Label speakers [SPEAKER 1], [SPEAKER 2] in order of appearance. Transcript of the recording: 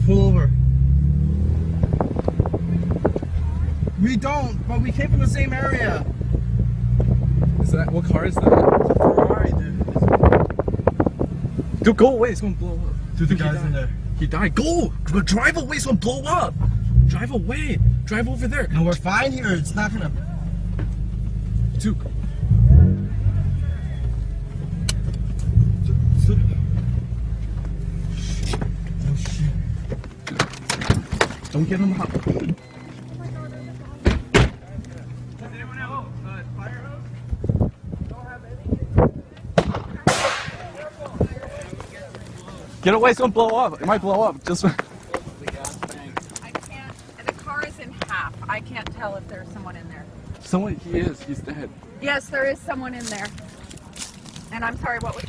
[SPEAKER 1] Pull over. We don't, but we came from the same area.
[SPEAKER 2] Is that, what car is that?
[SPEAKER 1] It's a Ferrari, dude.
[SPEAKER 2] Dude, go away, it's gonna blow up.
[SPEAKER 1] Dude, the guy's in there.
[SPEAKER 2] He died. Go! Drive away, it's gonna blow up! Drive away! Drive over there.
[SPEAKER 1] No, we're fine here. It's not gonna.
[SPEAKER 2] Dude.
[SPEAKER 1] Oh shit. Don't get him hot.
[SPEAKER 2] Get away, it's gonna blow up. It might blow up. Just.
[SPEAKER 3] I can't. The car is in half. I can't tell if there's someone in there.
[SPEAKER 2] Someone, he is. He's dead.
[SPEAKER 3] Yes, there is someone in there. And I'm sorry, what was